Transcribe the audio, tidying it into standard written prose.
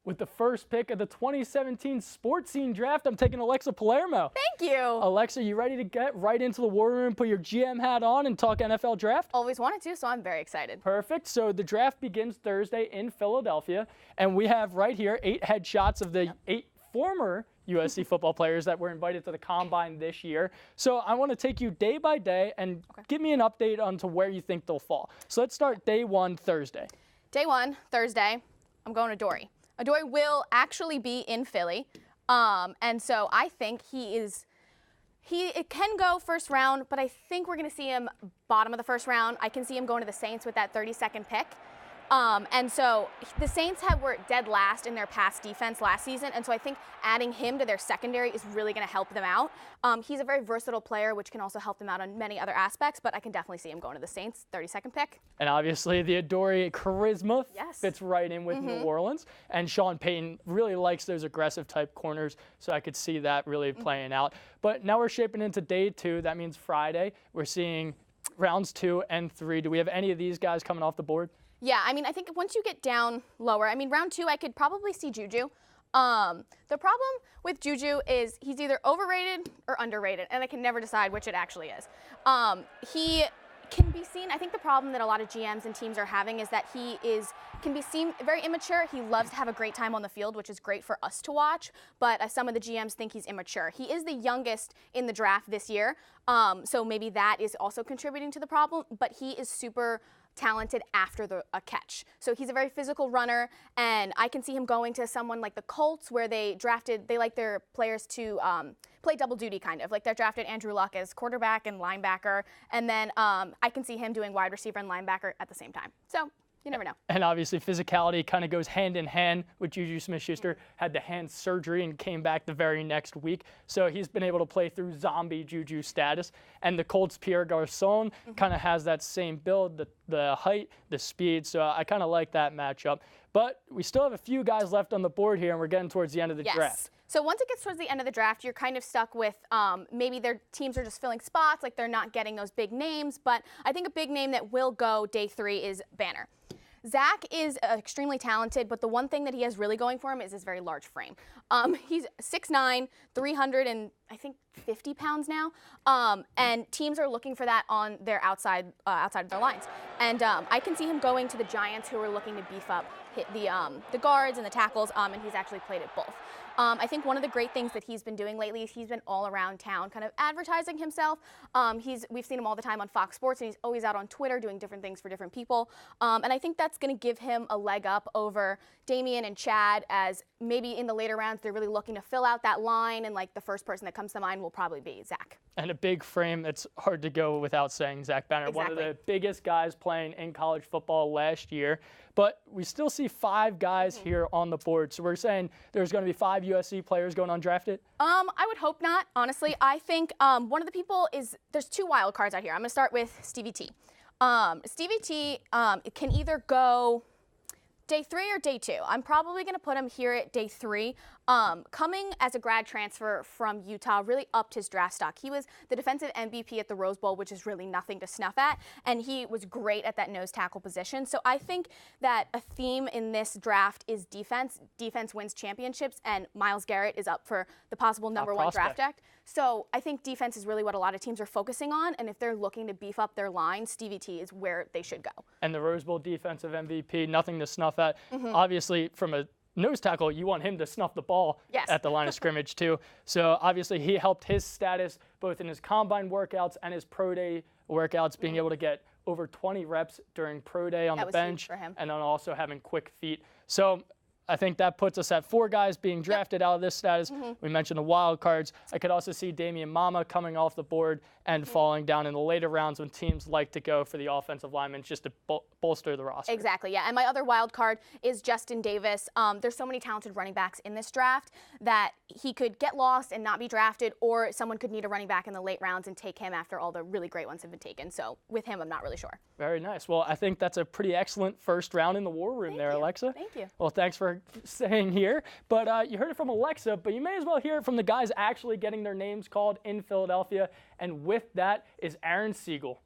With the first pick of the 2017 Sports Scene Draft, I'm taking Alexa Palermo. Thank you. Alexa, you ready to get right into the war room, put your GM hat on, and talk NFL draft? Always wanted to, so I'm very excited. Perfect. So the draft begins Thursday in Philadelphia, and we have right here 8 headshots of the 8 former USC football players that were invited to the Combine this year. So I want to take you day by day and give me an update onto where you think they'll fall. So let's start day 1, Thursday. Day 1, Thursday, I'm going to Dory. Adoree will actually be in Philly, and so I think it can go first round, but I think we're going to see him bottom of the first round. I can see him going to the Saints with that 32nd pick. And so the Saints were dead last in their pass defense last season, and so I think adding him to their secondary is really going to help them out. He's a very versatile player, which can also help them out on many other aspects, but I can definitely see him going to the Saints, 32nd pick. And obviously the Adoree charisma fits right in with New Orleans, and Sean Payton really likes those aggressive type corners, so I could see that really playing out. But now we're shaping into day 2. That means Friday. We're seeing rounds 2 and 3. Do we have any of these guys coming off the board? Yeah, I mean, I think once you get down lower, I mean, round 2, I could probably see Juju. The problem with Juju is he's either overrated or underrated, and I can never decide which it actually is. He can be seen, I think the problem that a lot of GMs and teams are having is that can be seen very immature. He loves to have a great time on the field, which is great for us to watch, but some of the GMs think he's immature. He is the youngest in the draft this year, so maybe that is also contributing to the problem, but he is super talented after a catch. So he's a very physical runner, and I can see him going to someone like the Colts, where they like their players to play double duty, kind of. Like they drafted Andrew Luck as quarterback and linebacker, and then I can see him doing wide receiver and linebacker at the same time. So you never know. And obviously physicality kind of goes hand in hand with Juju Smith-Schuster. Had the hand surgery and came back the very next week. So he's been able to play through zombie Juju status. And the Colts' Pierre Garçon kind of has that same build, the height, the speed. So I kind of like that matchup. But we still have a few guys left on the board here, and we're getting towards the end of the draft. So once it gets towards the end of the draft, you're kind of stuck with maybe their teams are just filling spots, like they're not getting those big names. But I think a big name that will go day 3 is Banner. Zach is extremely talented, but the one thing that he has really going for him is his very large frame. He's 6'9", 350 pounds now, and teams are looking for that on their outside of their lines. And I can see him going to the Giants, who are looking to beef up the guards and the tackles, and he's actually played at both. I think one of the great things that he's been doing lately is he's been all around town kind of advertising himself. We've seen him all the time on Fox Sports, and he's always out on Twitter doing different things for different people. And I think that's going to give him a leg up over Damian and Chad, as maybe in the later rounds they're really looking to fill out that line, and like the first person that comes to mind will probably be Zach. And a big frame, it's hard to go without saying Zach Banner, one of the biggest guys playing in college football last year. But we still see 5 guys here on the board. So we're saying there's going to be 5 USC players going undrafted? I would hope not, honestly. I think one of the people there's 2 wild cards out here. I'm going to start with Stevie T. Stevie T can either go day 3 or day 2. I'm probably going to put him here at day 3. Coming as a grad transfer from Utah really upped his draft stock. He was the defensive MVP at the Rose Bowl, which is really nothing to snuff at, and he was great at that nose tackle position. So I think that a theme in this draft is defense. Defense wins championships, and Myles Garrett is up for the possible number 1 draft pick. So I think defense is really what a lot of teams are focusing on, and if they're looking to beef up their line, Stevie T is where they should go. And the Rose Bowl defensive MVP, nothing to snuff at. Obviously, from a nose tackle, you want him to snuff the ball at the line of scrimmage too. So obviously he helped his status both in his combine workouts and his pro day workouts, being able to get over 20 reps during pro day on the bench, and then also having quick feet. So I think that puts us at 4 guys being drafted out of this status. We mentioned the wild cards. I could also see Damian Mama coming off the board and falling down in the later rounds when teams like to go for the offensive linemen just to bolster the roster. Exactly, yeah. And my other wild card is Justin Davis. There's so many talented running backs in this draft that he could get lost and not be drafted, or someone could need a running back in the late rounds and take him after all the really great ones have been taken. So with him, I'm not really sure. Very nice. Well, I think that's a pretty excellent first round in the war room there, Alexa. Thank you. Well, thanks for staying here. But you heard it from Alexa, but you may as well hear it from the guys actually getting their names called in Philadelphia. And with that is Aaron Siegel.